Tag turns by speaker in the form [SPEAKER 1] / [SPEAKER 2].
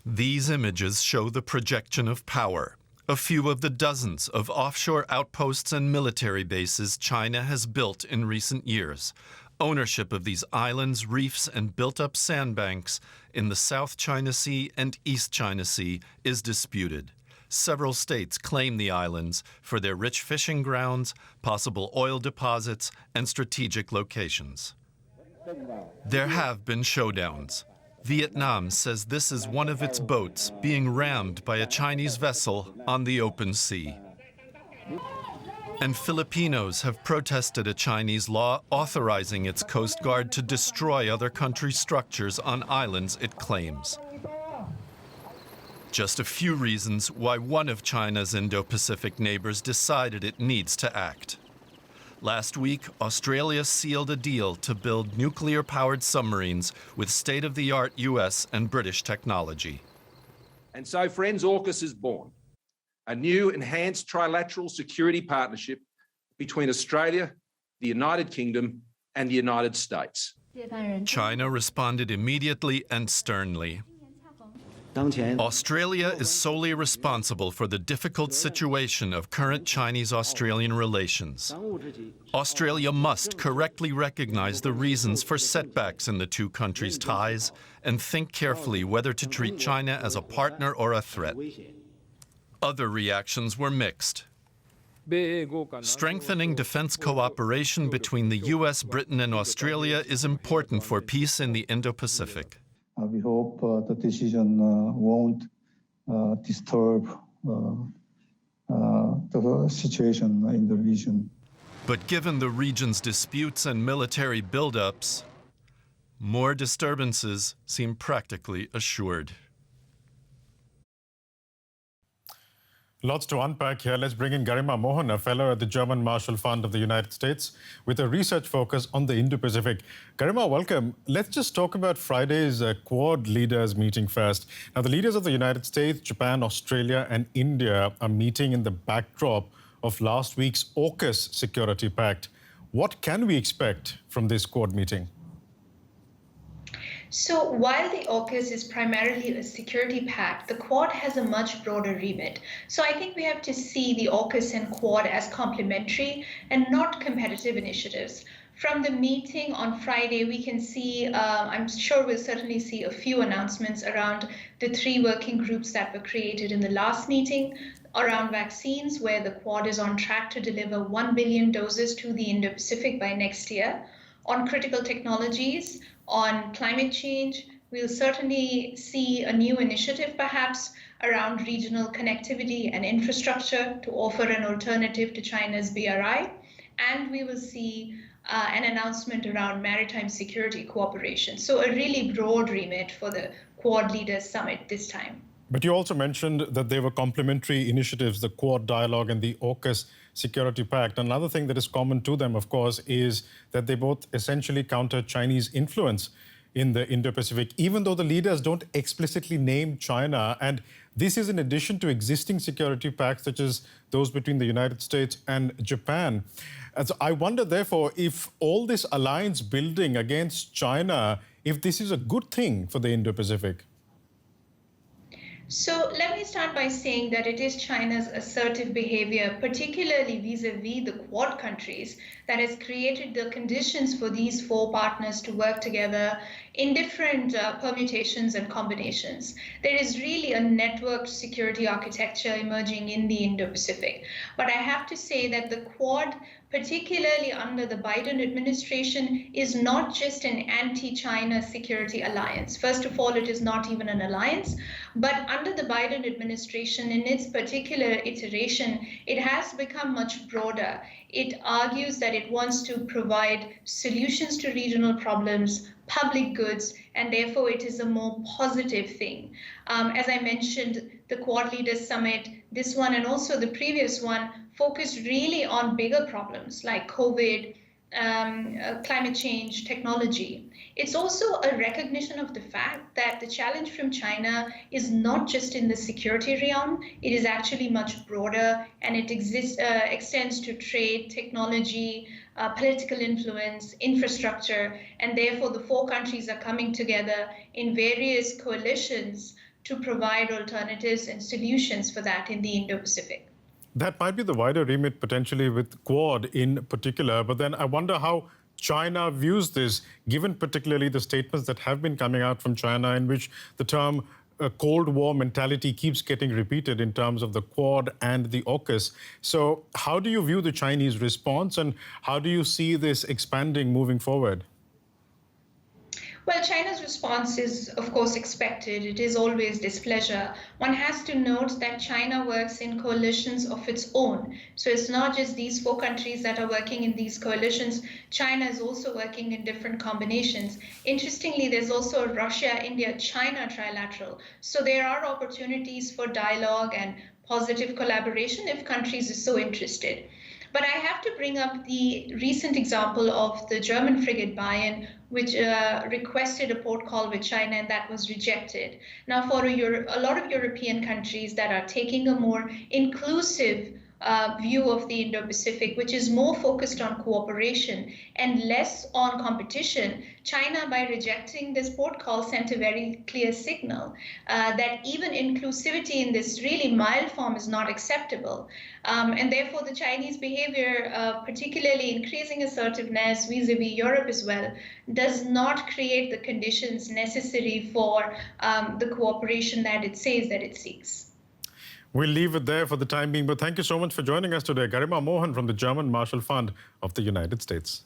[SPEAKER 1] These images show the projection of power, a few of the dozens of offshore outposts and military bases China has built in recent years. Ownership of these islands, reefs, and built-up sandbanks in the South China Sea and East China Sea is disputed. Several states claim the islands for their rich fishing grounds, possible oil deposits, and strategic locations. There have been showdowns. Vietnam says this is one of its boats being rammed by a Chinese vessel on the open sea. And Filipinos have protested a Chinese law authorizing its Coast Guard to destroy other countries' structures on islands it claims. Just a few reasons why one of China's Indo-Pacific neighbors decided it needs to act. Last week, Australia sealed a deal to build nuclear-powered submarines with state-of-the-art US and British technology.
[SPEAKER 2] And so, friends, AUKUS is born. A new enhanced trilateral security partnership between Australia, the United Kingdom, and the United States.
[SPEAKER 1] China responded immediately and sternly. Australia is solely responsible for the difficult situation of current Chinese-Australian relations. Australia must correctly recognize the reasons for setbacks in the two countries' ties and think carefully whether to treat China as a partner or a threat. Other reactions were mixed. Strengthening defense cooperation between the US, Britain, and Australia is important for peace in the Indo-Pacific.
[SPEAKER 3] We hope the decision won't disturb the situation in the region.
[SPEAKER 1] But given the region's disputes and military buildups, more disturbances seem practically assured.
[SPEAKER 4] Lots to unpack here. Let's bring in Garima Mohan, a fellow at the German Marshall Fund of the United States, with a research focus on the Indo-Pacific. Garima, welcome. Let's just talk about Friday's Quad leaders meeting first. Now, the leaders of the United States, Japan, Australia, and India are meeting in the backdrop of last week's AUKUS security pact. What can we expect from this Quad meeting?
[SPEAKER 5] So while the AUKUS is primarily a security pact, the Quad has a much broader remit. So I think we have to see the AUKUS and Quad as complementary and not competitive initiatives. From the meeting on Friday, we can see, I'm sure we'll certainly see a few announcements around the 3 working groups that were created in the last meeting, around vaccines, where the Quad is on track to deliver 1 billion doses to the Indo-Pacific by next year, on critical technologies, on climate change. We'll certainly see a new initiative perhaps around regional connectivity and infrastructure to offer an alternative to China's BRI. And we will see an announcement around maritime security cooperation. So a really broad remit for the Quad Leaders Summit this time.
[SPEAKER 4] But you also mentioned that they were complementary initiatives, the Quad Dialogue and the AUKUS Security Pact. Another thing that is common to them, of course, is that they both essentially counter Chinese influence in the Indo-Pacific, even though the leaders don't explicitly name China. And this is in addition to existing security pacts, such as those between the United States and Japan. And so I wonder, therefore, if all this alliance building against China, if this is a good thing for the Indo-Pacific.
[SPEAKER 5] So let me start by saying that it is China's assertive behavior, particularly vis-a-vis the Quad countries, that has created the conditions for these 4 partners to work together in different permutations and combinations. There is really a networked security architecture emerging in the Indo-Pacific. But I have to say that the Quad, particularly under the Biden administration, is not just an anti-China security alliance. First of all, it is not even an alliance, but under the Biden administration, in its particular iteration, it has become much broader. It argues that it wants to provide solutions to regional problems, public goods, and therefore it is a more positive thing. As I mentioned, the Quad Leaders Summit, this one and also the previous one, focused really on bigger problems like COVID, climate change, technology. It's also a recognition of the fact that the challenge from China is not just in the security realm, it is actually much broader, and it extends to trade, technology, political influence, infrastructure, and therefore the 4 countries are coming together in various coalitions to provide alternatives and solutions for that in the Indo-Pacific.
[SPEAKER 4] That might be the wider remit potentially with Quad in particular, but then I wonder how China views this, given particularly the statements that have been coming out from China in which the term Cold War mentality keeps getting repeated in terms of the Quad and the AUKUS. So how do you view the Chinese response, and how do you see this expanding moving forward?
[SPEAKER 5] Well, China's response is, of course, expected. It is always displeasure. One has to note that China works in coalitions of its own. So it's not just these 4 countries that are working in these coalitions. China is also working in different combinations. Interestingly, there's also a Russia, India, China trilateral. So there are opportunities for dialogue and positive collaboration if countries are so interested. But I have to bring up the recent example of the German frigate buy-in, which requested a port call with China, and that was rejected. Now, for a lot of European countries that are taking a more inclusive view of the Indo-Pacific, which is more focused on cooperation and less on competition, China, by rejecting this port call, sent a very clear signal that even inclusivity in this really mild form is not acceptable. And therefore, the Chinese behavior, particularly increasing assertiveness vis-a-vis Europe as well, does not create the conditions necessary for the cooperation that it says that it seeks.
[SPEAKER 4] We'll leave it there for the time being, but thank you so much for joining us today. Garima Mohan from the German Marshall Fund of the United States.